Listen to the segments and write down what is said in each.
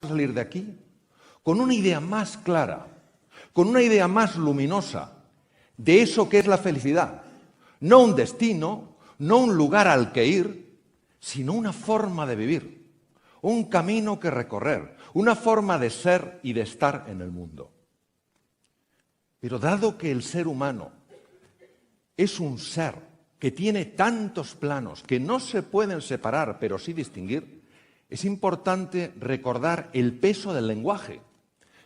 salir de aquí con una idea más clara, con una idea más luminosa de eso que es la felicidad. No un destino, no un lugar al que ir, sino una forma de vivir, un camino que recorrer, una forma de ser y de estar en el mundo. Pero dado que el ser humano es un ser que tiene tantos planos que no se pueden separar, pero sí distinguir, es importante recordar el peso del lenguaje.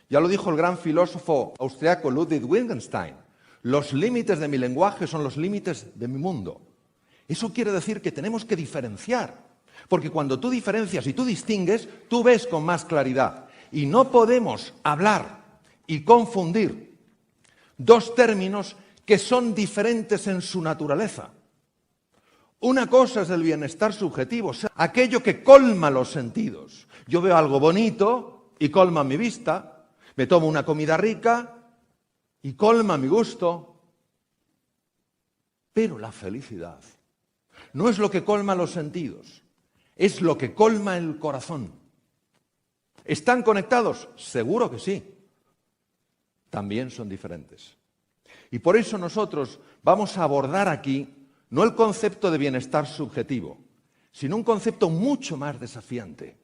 Ya lo dijo el gran filósofo austriaco Ludwig Wittgenstein: los límites de mi lenguaje son los límites de mi mundo. Eso quiere decir que tenemos que diferenciar, porque cuando tú diferencias y tú distingues, tú ves con más claridad. Y no podemos hablar y confundir dos términos que son diferentes en su naturaleza. Una cosa es el bienestar subjetivo, o sea, aquello que colma los sentidos. Yo veo algo bonito y colma mi vista, me tomo una comida rica y colma mi gusto. Pero la felicidad no es lo que colma los sentidos, es lo que colma el corazón. ¿Están conectados? Seguro que sí. También son diferentes. Y por eso nosotros vamos a abordar aquí no el concepto de bienestar subjetivo, sino un concepto mucho más desafiante: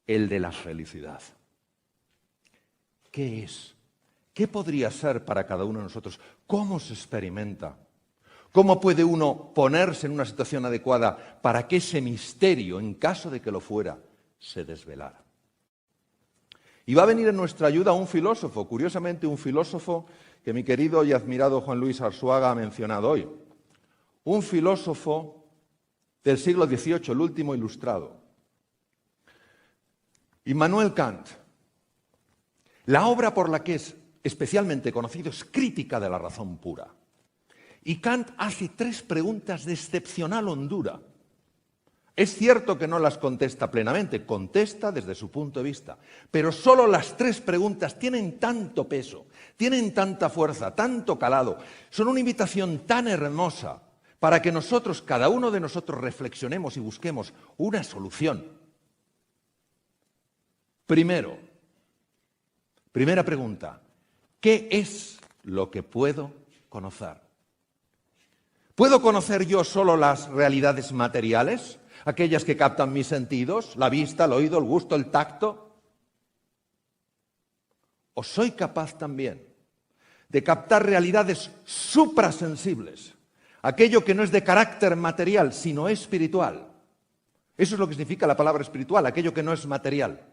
el de la felicidad. ¿Qué es? ¿Qué podría ser para cada uno de nosotros? ¿Cómo se experimenta? ¿Cómo puede uno ponerse en una situación adecuada para que ese misterio, en caso de que lo fuera, se desvelara? Y va a venir en nuestra ayuda un filósofo, curiosamente un filósofo que mi querido y admirado Juan Luis Arzuaga ha mencionado hoy. Un filósofo del siglo XVIII, el último ilustrado. Immanuel Kant. La obra por la que es especialmente conocido es Crítica de la razón pura. Y Kant hace 3 preguntas de excepcional hondura. Es cierto que no las contesta plenamente, contesta desde su punto de vista, pero solo las 3 preguntas tienen tanto peso, tienen tanta fuerza, tanto calado, son una invitación tan hermosa para que nosotros, cada uno de nosotros, reflexionemos y busquemos una solución. Primera pregunta: ¿qué es lo que puedo conocer? ¿Puedo conocer yo solo las realidades materiales? Aquellas que captan mis sentidos, la vista, el oído, el gusto, el tacto. ¿O soy capaz también de captar realidades suprasensibles? Aquello que no es de carácter material, sino espiritual. Eso es lo que significa la palabra espiritual, aquello que no es material.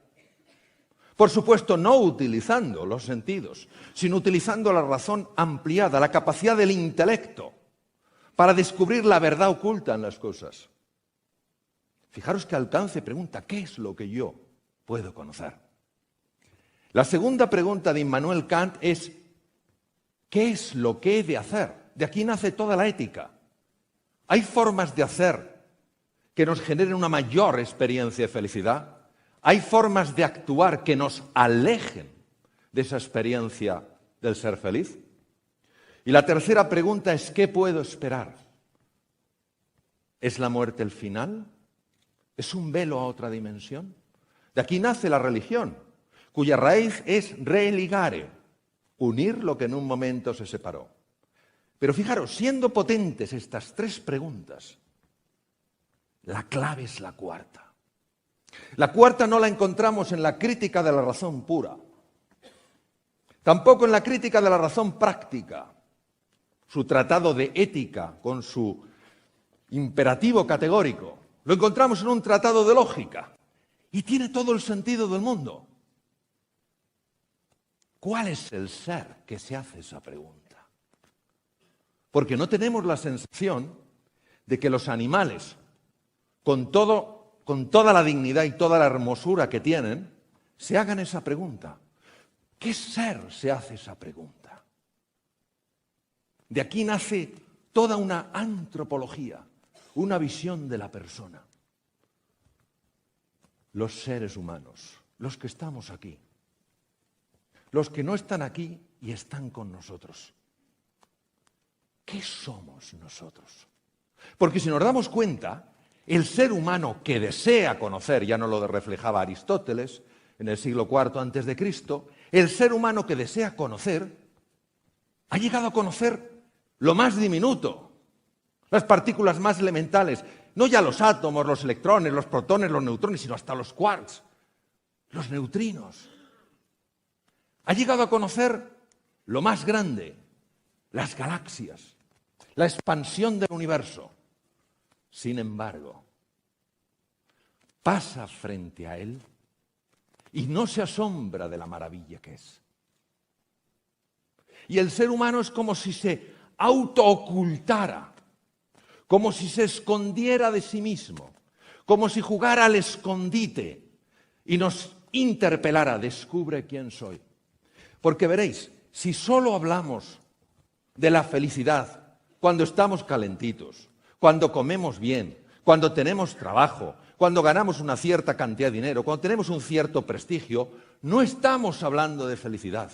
Por supuesto, no utilizando los sentidos, sino utilizando la razón ampliada, la capacidad del intelecto, para descubrir la verdad oculta en las cosas. Fijaros que alcance pregunta: ¿qué es lo que yo puedo conocer? La segunda pregunta de Immanuel Kant es: ¿qué es lo que he de hacer? De aquí nace toda la ética. ¿Hay formas de hacer que nos generen una mayor experiencia de felicidad? ¿Hay formas de actuar que nos alejen de esa experiencia del ser feliz? Y la tercera pregunta es: ¿qué puedo esperar? ¿Es la muerte el final? ¿Es un velo a otra dimensión? De aquí nace la religión, cuya raíz es religare, unir lo que en un momento se separó. Pero fijaros, siendo potentes estas 3 preguntas, la clave es la cuarta. La cuarta no la encontramos en la Crítica de la razón pura, tampoco en la Crítica de la razón práctica, su tratado de ética con su imperativo categórico. Lo encontramos en un tratado de lógica y tiene todo el sentido del mundo. ¿Cuál es el ser que se hace esa pregunta? Porque no tenemos la sensación de que los animales, con toda la dignidad y toda la hermosura que tienen, se hagan esa pregunta. ¿Qué ser se hace esa pregunta? De aquí nace toda una antropología, una visión de la persona. Los seres humanos, los que estamos aquí, los que no están aquí y están con nosotros. ¿Qué somos nosotros? Porque si nos damos cuenta, El ser humano que desea conocer, ya no lo reflejaba Aristóteles en el siglo IV antes de Cristo, el ser humano que desea conocer ha llegado a conocer lo más diminuto, las partículas más elementales, no ya los átomos, los electrones, los protones, los neutrones, sino hasta los quarks, los neutrinos. Ha llegado a conocer lo más grande, las galaxias, la expansión del universo. Sin embargo, pasa frente a él y no se asombra de la maravilla que es. Y el ser humano es como si se autoocultara, como si se escondiera de sí mismo, como si jugara al escondite y nos interpelara, descubre quién soy. Porque veréis, si solo hablamos de la felicidad cuando estamos calentitos, cuando comemos bien, cuando tenemos trabajo, cuando ganamos una cierta cantidad de dinero, cuando tenemos un cierto prestigio, no estamos hablando de felicidad.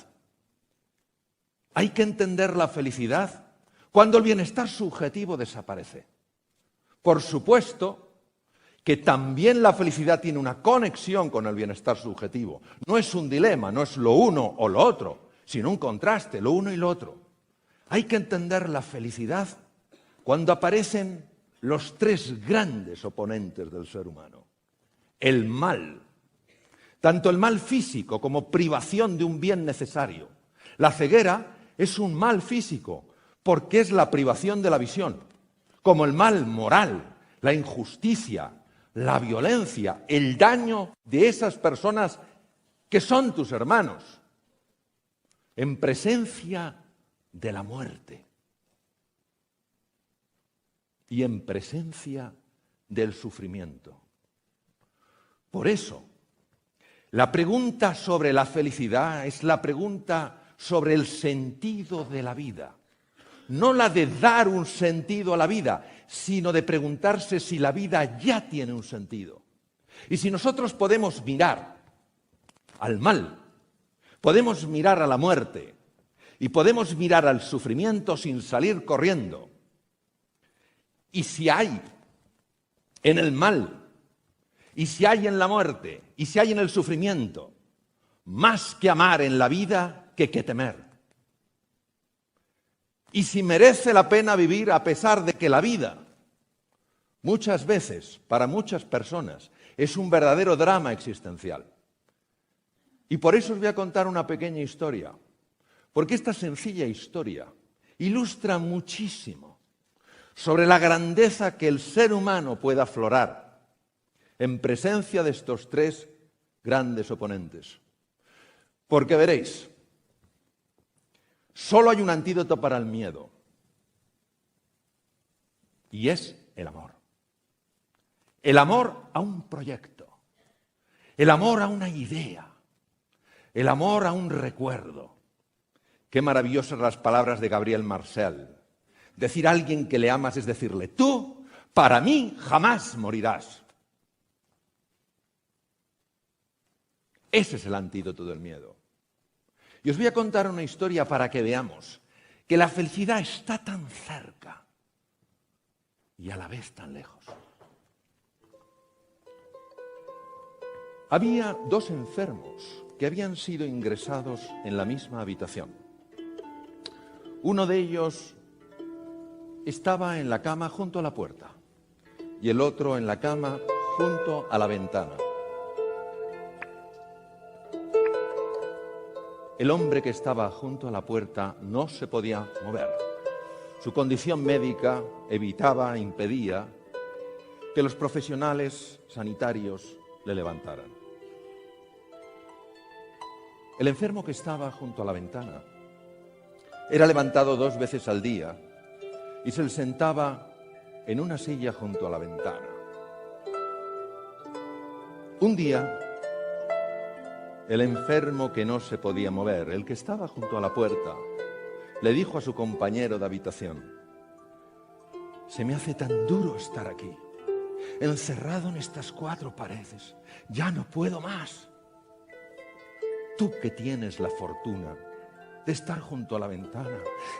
Hay que entender la felicidad cuando el bienestar subjetivo desaparece. Por supuesto que también la felicidad tiene una conexión con el bienestar subjetivo. No es un dilema, no es lo uno o lo otro, sino un contraste, lo uno y lo otro. Hay que entender la felicidad cuando aparecen los tres grandes oponentes del ser humano. El mal, tanto el mal físico como privación de un bien necesario. La ceguera es un mal físico porque es la privación de la visión, como el mal moral, la injusticia, la violencia, el daño de esas personas que son tus hermanos, en presencia de la muerte y en presencia del sufrimiento. Por eso, la pregunta sobre la felicidad es la pregunta sobre el sentido de la vida. No la de dar un sentido a la vida, sino de preguntarse si la vida ya tiene un sentido. Y si nosotros podemos mirar al mal, podemos mirar a la muerte y podemos mirar al sufrimiento sin salir corriendo. Y si hay en el mal, y si hay en la muerte, y si hay en el sufrimiento, más que amar en la vida que temer. Y si merece la pena vivir a pesar de que la vida, muchas veces, para muchas personas, es un verdadero drama existencial. Y por eso os voy a contar una pequeña historia, porque esta sencilla historia ilustra muchísimo sobre la grandeza que el ser humano puede aflorar en presencia de estos tres grandes oponentes. Porque veréis, solo hay un antídoto para el miedo, y es el amor. El amor a un proyecto, el amor a una idea, el amor a un recuerdo. Qué maravillosas las palabras de Gabriel Marcel. Decir a alguien que le amas es decirle, tú, para mí, jamás morirás. Ese es el antídoto del miedo. Y os voy a contar una historia para que veamos que la felicidad está tan cerca y a la vez tan lejos. Había dos enfermos que habían sido ingresados en la misma habitación. Uno de ellos estaba en la cama junto a la puerta y el otro en la cama junto a la ventana. El hombre que estaba junto a la puerta no se podía mover. Su condición médica impedía que los profesionales sanitarios le levantaran. El enfermo que estaba junto a la ventana era levantado 2 veces al día y se sentaba en una silla junto a la ventana. Un día, el enfermo que no se podía mover, el que estaba junto a la puerta, le dijo a su compañero de habitación, se me hace tan duro estar aquí, encerrado en estas 4 paredes, ya no puedo más. Tú que tienes la fortuna de estar junto a la ventana,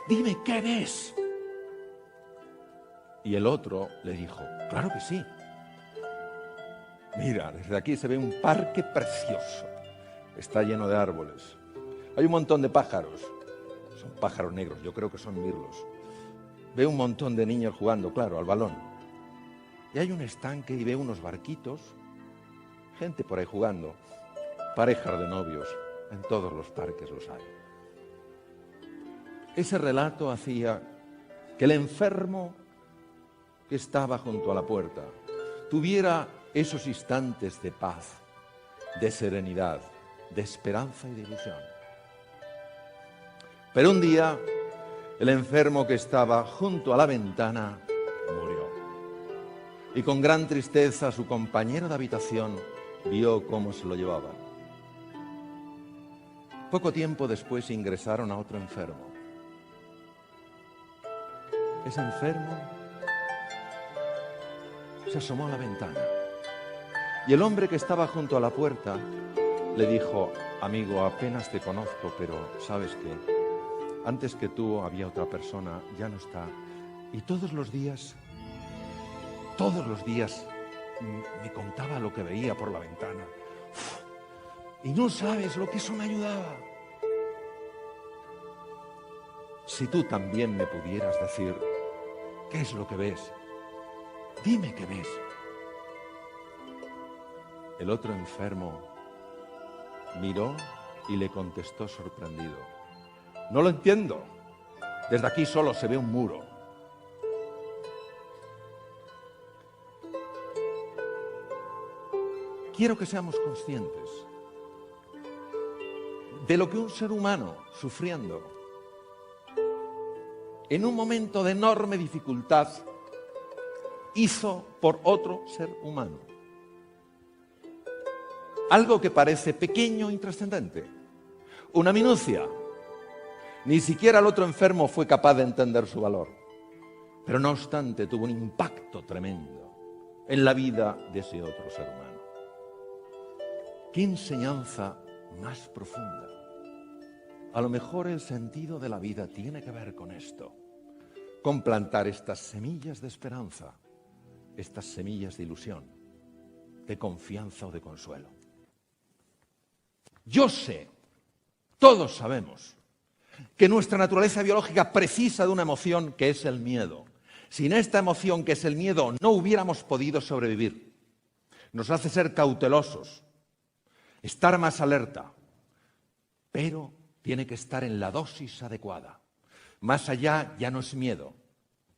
dime qué ves. Y el otro le dijo, claro que sí, Mira, desde aquí se ve un parque precioso. Está lleno de árboles. Hay un montón de pájaros. Son pájaros negros, yo creo que son mirlos. Veo un montón de niños jugando, claro, al balón. Y hay un estanque y veo unos barquitos. Gente por ahí jugando. Parejas de novios. En todos los parques los hay. Ese relato hacía que el enfermo que estaba junto a la puerta tuviera esos instantes de paz, de serenidad, de esperanza y de ilusión. Pero un día, el enfermo que estaba junto a la ventana murió. Y con gran tristeza su compañero de habitación vio cómo se lo llevaban. Poco tiempo después ingresaron a otro enfermo. Ese enfermo se asomó a la ventana y el hombre que estaba junto a la puerta le dijo: amigo, apenas te conozco, pero ¿sabes qué? Antes que tú había otra persona, ya no está. Y todos los días me contaba lo que veía por la ventana. Y no sabes lo que eso me ayudaba. Si tú también me pudieras decir qué es lo que ves, dime qué ves. El otro enfermo miró y le contestó sorprendido: no lo entiendo. Desde aquí solo se ve un muro. Quiero que seamos conscientes de lo que un ser humano sufriendo en un momento de enorme dificultad hizo por otro ser humano. Algo que parece pequeño e intrascendente, una minucia. Ni siquiera el otro enfermo fue capaz de entender su valor. Pero no obstante tuvo un impacto tremendo en la vida de ese otro ser humano. ¿Qué enseñanza más profunda? A lo mejor el sentido de la vida tiene que ver con esto, con plantar estas semillas de esperanza, estas semillas de ilusión, de confianza o de consuelo. Yo sé, todos sabemos, que nuestra naturaleza biológica precisa de una emoción que es el miedo. Sin esta emoción que es el miedo no hubiéramos podido sobrevivir. Nos hace ser cautelosos, estar más alerta, pero tiene que estar en la dosis adecuada. Más allá ya no es miedo,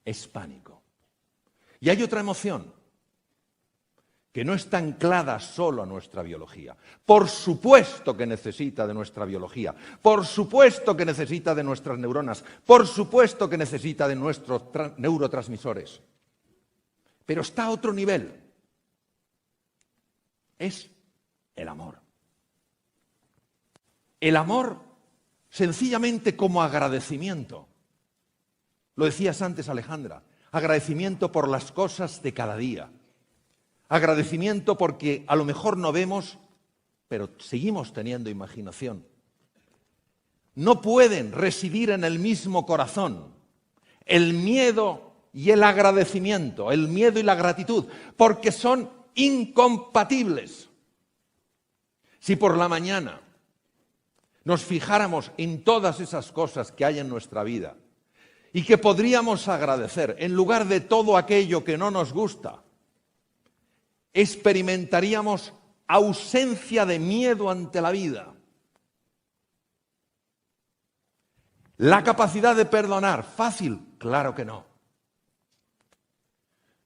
es pánico. Y hay otra emoción que no está anclada solo a nuestra biología. Por supuesto que necesita de nuestra biología, por supuesto que necesita de nuestras neuronas, por supuesto que necesita de nuestros neurotransmisores. Pero está a otro nivel. Es el amor. El amor sencillamente como agradecimiento. Lo decías antes, Alejandra, agradecimiento por las cosas de cada día. Agradecimiento porque a lo mejor no vemos, pero seguimos teniendo imaginación. No pueden residir en el mismo corazón el miedo y el agradecimiento, el miedo y la gratitud, porque son incompatibles. Si por la mañana nos fijáramos en todas esas cosas que hay en nuestra vida y que podríamos agradecer en lugar de todo aquello que no nos gusta, experimentaríamos ausencia de miedo ante la vida. La capacidad de perdonar, fácil, claro que no.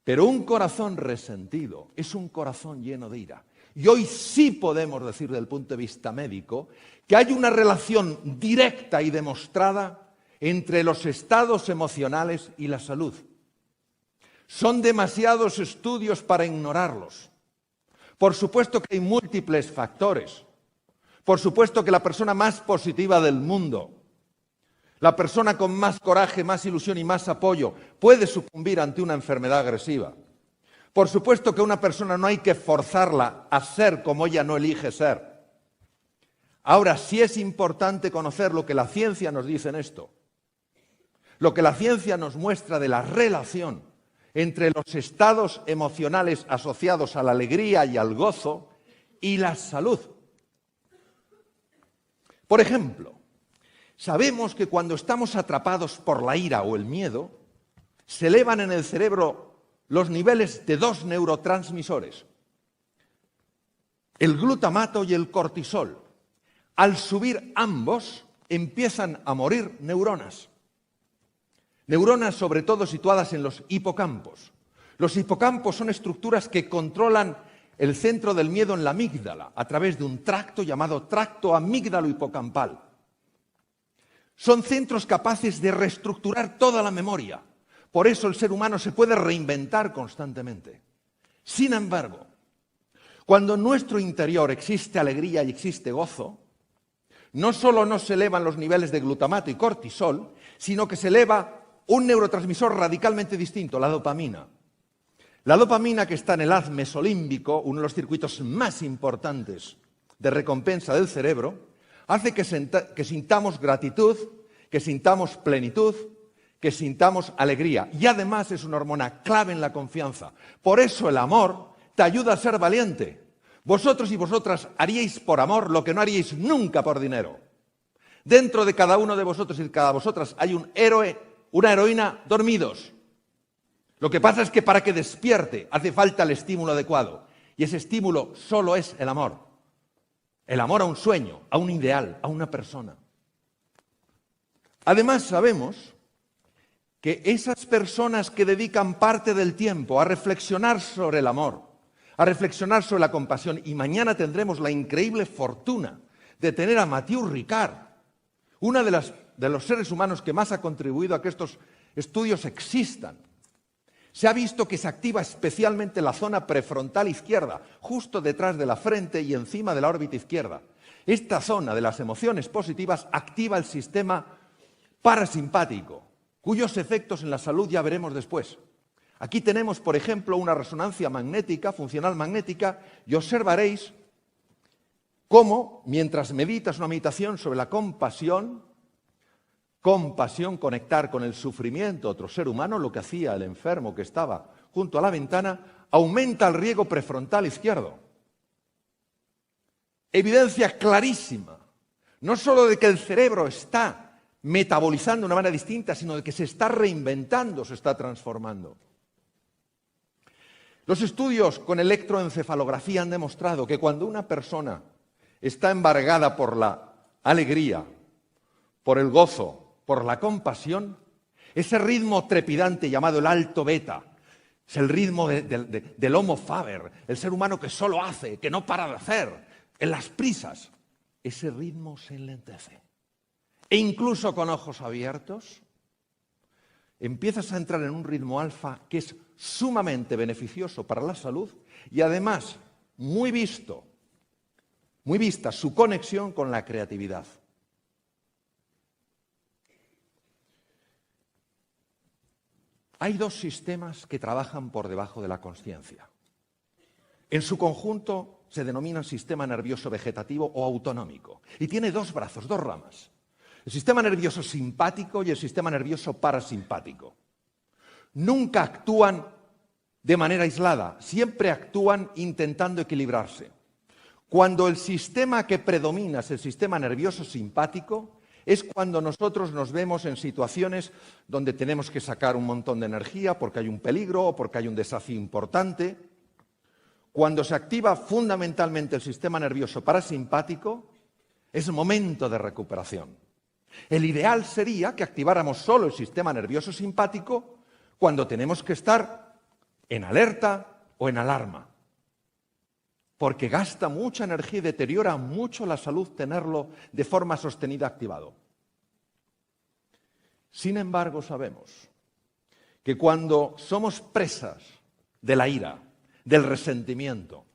Pero un corazón resentido es un corazón lleno de ira. Y hoy sí podemos decir desde el punto de vista médico que hay una relación directa y demostrada entre los estados emocionales y la salud. Son demasiados estudios para ignorarlos. Por supuesto que hay múltiples factores. Por supuesto que la persona más positiva del mundo, la persona con más coraje, más ilusión y más apoyo puede sucumbir ante una enfermedad agresiva. Por supuesto que una persona no hay que forzarla a ser como ella no elige ser. Ahora, sí es importante conocer lo que la ciencia nos dice en esto. Lo que la ciencia nos muestra de la relación entre los estados emocionales asociados a la alegría y al gozo y la salud. Por ejemplo, sabemos que cuando estamos atrapados por la ira o el miedo, se elevan en el cerebro los niveles de dos neurotransmisores, el glutamato y el cortisol. Al subir ambos, empiezan a morir neuronas. Neuronas sobre todo situadas en los hipocampos. Los hipocampos son estructuras que controlan el centro del miedo en la amígdala a través de un tracto llamado tracto amígdalo-hipocampal. Son centros capaces de reestructurar toda la memoria. Por eso el ser humano se puede reinventar constantemente. Sin embargo, cuando en nuestro interior existe alegría y existe gozo, no solo no se elevan los niveles de glutamato y cortisol, sino que se eleva un neurotransmisor radicalmente distinto, la dopamina. La dopamina, que está en el haz mesolímbico, uno de los circuitos más importantes de recompensa del cerebro, hace que sintamos gratitud, que sintamos plenitud, que sintamos alegría. Y además es una hormona clave en la confianza. Por eso el amor te ayuda a ser valiente. Vosotros y vosotras haríais por amor lo que no haríais nunca por dinero. Dentro de cada uno de vosotros y de cada vosotras hay un héroe, una heroína dormidos. Lo que pasa es que para que despierte hace falta el estímulo adecuado. Y ese estímulo solo es el amor. El amor a un sueño, a un ideal, a una persona. Además sabemos que esas personas que dedican parte del tiempo a reflexionar sobre el amor, a reflexionar sobre la compasión, y mañana tendremos la increíble fortuna de tener a Mathieu Ricard, uno de los seres humanos que más ha contribuido a que estos estudios existan. Se ha visto que se activa especialmente la zona prefrontal izquierda, justo detrás de la frente y encima de la órbita izquierda. Esta zona de las emociones positivas activa el sistema parasimpático, cuyos efectos en la salud ya veremos después. Aquí tenemos, por ejemplo, una resonancia magnética, funcional magnética, y observaréis cómo, mientras meditas una meditación sobre la compasión, conectar con el sufrimiento de otro ser humano, lo que hacía el enfermo que estaba junto a la ventana, aumenta el riego prefrontal izquierdo. Evidencia clarísima, no solo de que el cerebro está metabolizando de una manera distinta, sino de que se está reinventando, se está transformando. Los estudios con electroencefalografía han demostrado que cuando una persona está embargada por la alegría, por el gozo, por la compasión, ese ritmo trepidante llamado el alto beta, es el ritmo del Homo faber, el ser humano que solo hace, que no para de hacer, en las prisas, ese ritmo se enlentece. E incluso con ojos abiertos, empiezas a entrar en un ritmo alfa que es sumamente beneficioso para la salud y además muy vista su conexión con la creatividad. Hay dos sistemas que trabajan por debajo de la consciencia. En su conjunto se denominan sistema nervioso vegetativo o autonómico y tiene dos brazos, dos ramas. El sistema nervioso simpático y el sistema nervioso parasimpático. Nunca actúan de manera aislada, siempre actúan intentando equilibrarse. Cuando el sistema que predomina es el sistema nervioso simpático, es cuando nosotros nos vemos en situaciones donde tenemos que sacar un montón de energía porque hay un peligro o porque hay un desafío importante. Cuando se activa fundamentalmente el sistema nervioso parasimpático, es momento de recuperación. El ideal sería que activáramos solo el sistema nervioso simpático cuando tenemos que estar en alerta o en alarma, porque gasta mucha energía y deteriora mucho la salud tenerlo de forma sostenida activado. Sin embargo, sabemos que cuando somos presas de la ira, del resentimiento,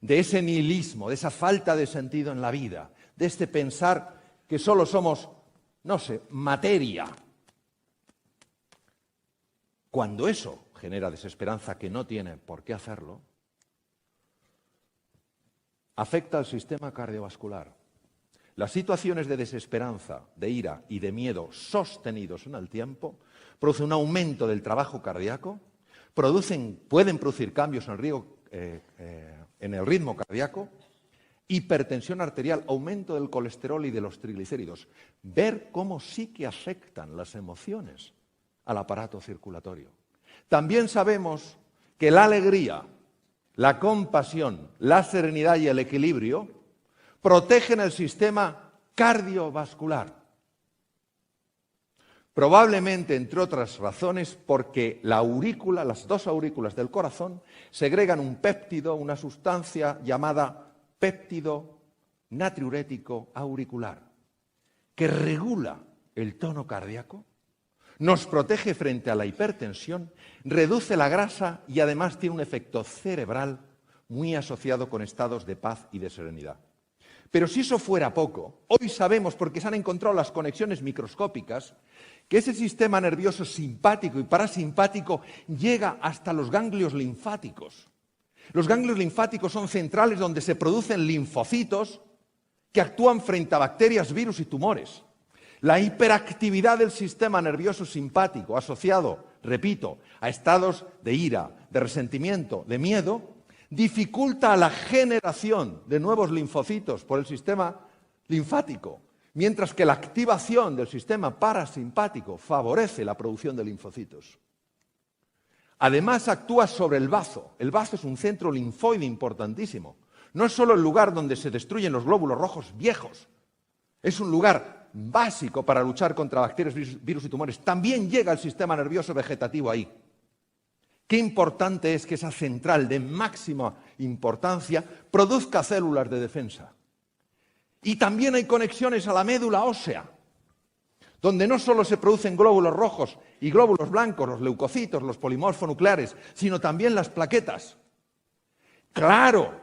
de ese nihilismo, de esa falta de sentido en la vida, de este pensar que solo somos, materia, cuando eso genera desesperanza, que no tiene por qué hacerlo, afecta al sistema cardiovascular. Las situaciones de desesperanza, de ira y de miedo sostenidos en el tiempo producen un aumento del trabajo cardíaco pueden producir cambios en el ritmo cardíaco, hipertensión arterial, aumento del colesterol y de los triglicéridos. Ver cómo sí que afectan las emociones al aparato circulatorio. También sabemos que la alegría, la compasión, la serenidad y el equilibrio protegen el sistema cardiovascular. Probablemente, entre otras razones, porque las dos aurículas del corazón segregan un péptido, una sustancia llamada péptido natriurético auricular, que regula el tono cardíaco, nos protege frente a la hipertensión, reduce la grasa y además tiene un efecto cerebral muy asociado con estados de paz y de serenidad. Pero si eso fuera poco, hoy sabemos, porque se han encontrado las conexiones microscópicas, que ese sistema nervioso simpático y parasimpático llega hasta los ganglios linfáticos. Los ganglios linfáticos son centrales donde se producen linfocitos que actúan frente a bacterias, virus y tumores. La hiperactividad del sistema nervioso simpático asociado, repito, a estados de ira, de resentimiento, de miedo, dificulta la generación de nuevos linfocitos por el sistema linfático, mientras que la activación del sistema parasimpático favorece la producción de linfocitos. Además, actúa sobre el bazo. El bazo es un centro linfoide importantísimo. No es solo el lugar donde se destruyen los glóbulos rojos viejos. Es un lugar básico para luchar contra bacterias, virus y tumores. También llega el sistema nervioso vegetativo ahí. Qué importante es que esa central de máxima importancia produzca células de defensa. Y también hay conexiones a la médula ósea, donde no solo se producen glóbulos rojos y glóbulos blancos, los leucocitos, los polimorfonucleares, sino también las plaquetas. Claro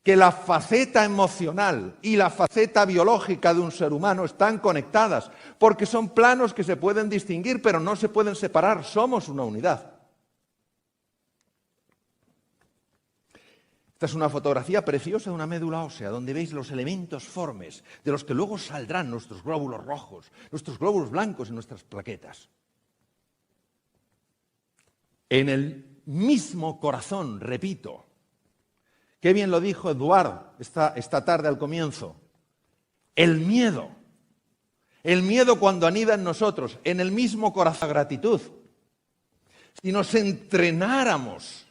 que la faceta emocional y la faceta biológica de un ser humano están conectadas, porque son planos que se pueden distinguir, pero no se pueden separar, somos una unidad. Esta es una fotografía preciosa de una médula ósea, donde veis los elementos formes, de los que luego saldrán nuestros glóbulos rojos, nuestros glóbulos blancos y nuestras plaquetas. En el mismo corazón, repito, qué bien lo dijo Eduard esta tarde al comienzo, el miedo cuando anida en nosotros, en el mismo corazón, la gratitud. Si nos entrenáramos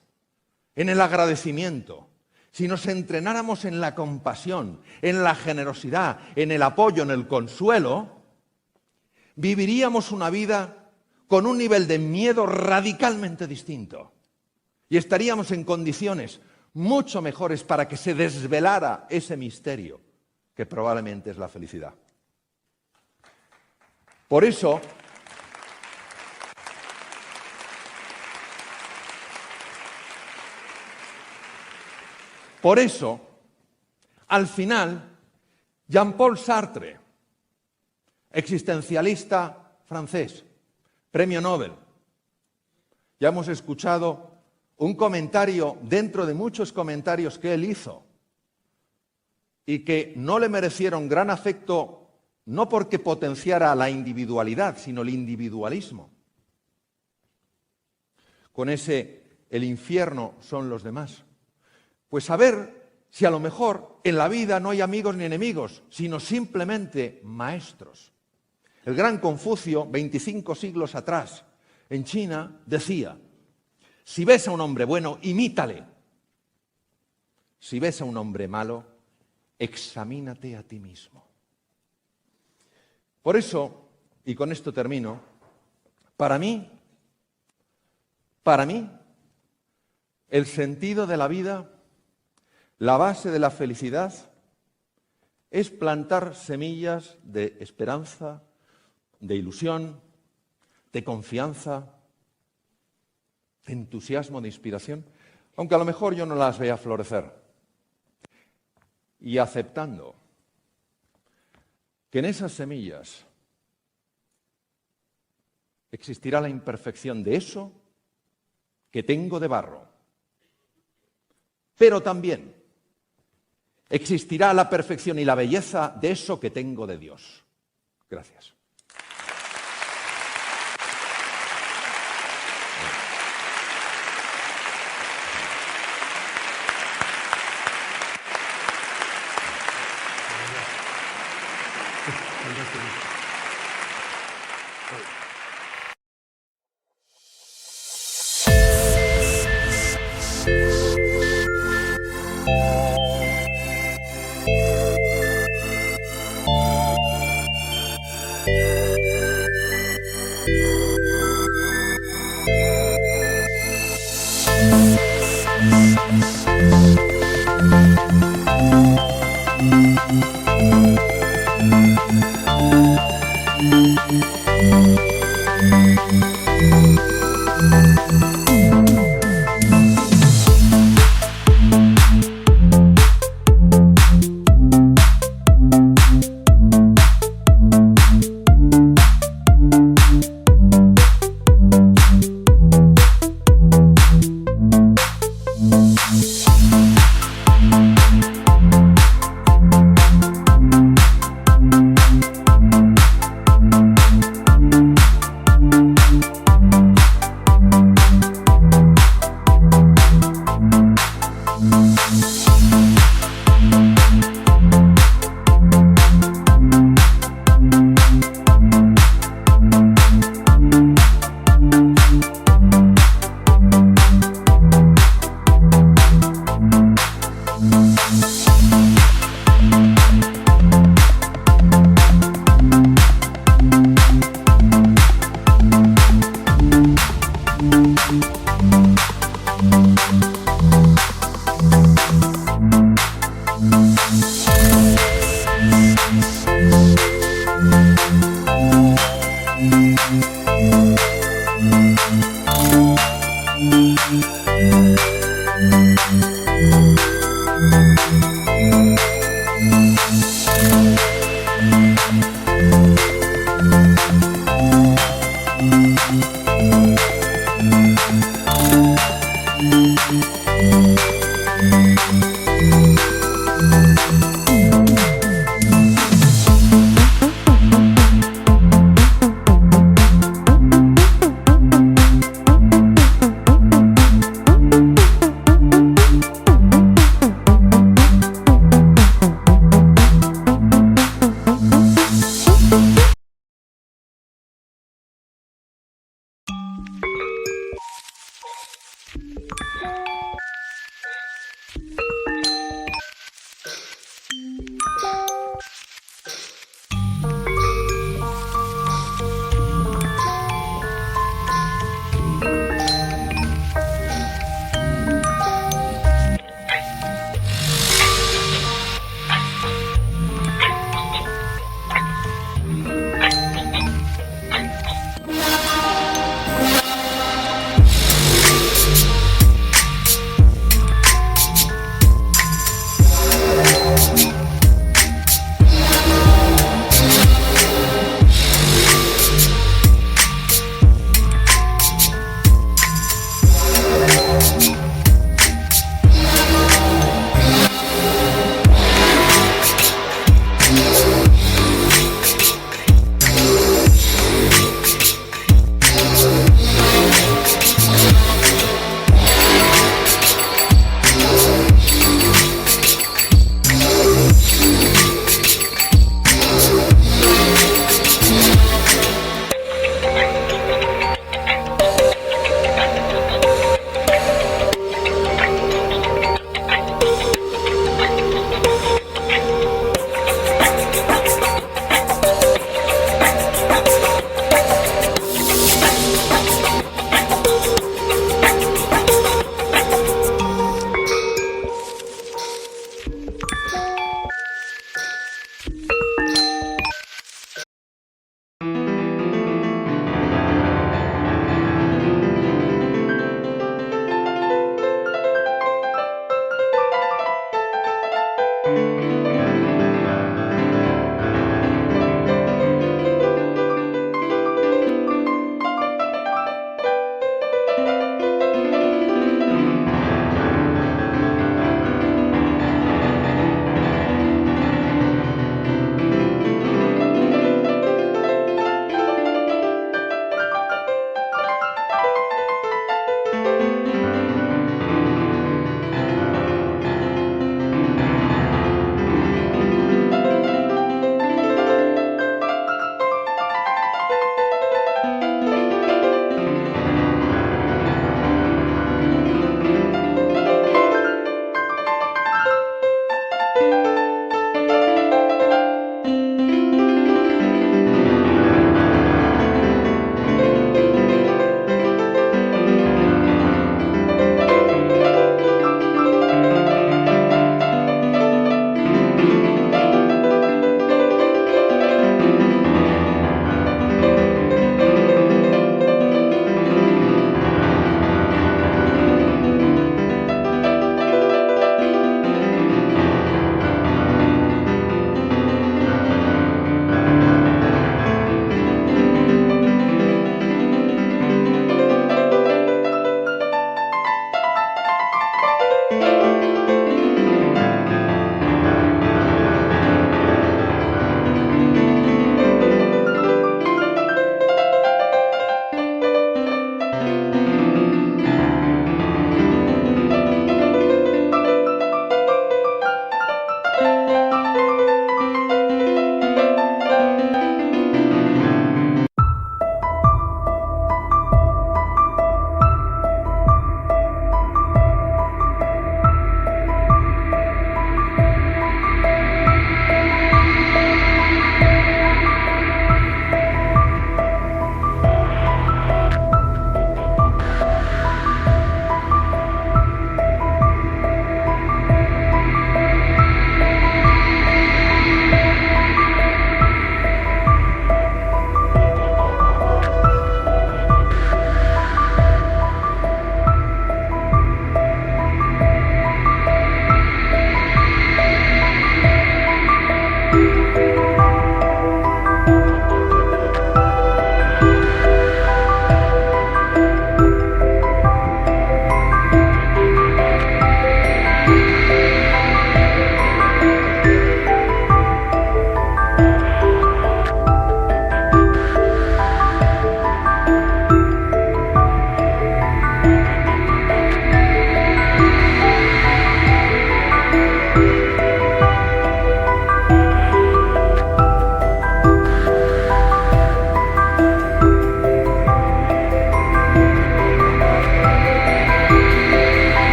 en el agradecimiento, si nos entrenáramos en la compasión, en la generosidad, en el apoyo, en el consuelo, viviríamos una vida con un nivel de miedo radicalmente distinto. Y estaríamos en condiciones mucho mejores para que se desvelara ese misterio, que probablemente es la felicidad. Por eso, al final, Jean-Paul Sartre, existencialista francés, premio Nobel, ya hemos escuchado un comentario dentro de muchos comentarios que él hizo y que no le merecieron gran afecto, no porque potenciara la individualidad, sino el individualismo. Con ese, el infierno son los demás. Pues a ver si a lo mejor en la vida no hay amigos ni enemigos, sino simplemente maestros. El gran Confucio, 25 siglos atrás, en China, decía: si ves a un hombre bueno, imítale. Si ves a un hombre malo, examínate a ti mismo. Por eso, y con esto termino, para mí, el sentido de la vida, la base de la felicidad, es plantar semillas de esperanza, de ilusión, de confianza, de entusiasmo, de inspiración, aunque a lo mejor yo no las vea florecer. Y aceptando que en esas semillas existirá la imperfección de eso que tengo de barro, pero también existirá la perfección y la belleza de eso que tengo de Dios. Gracias.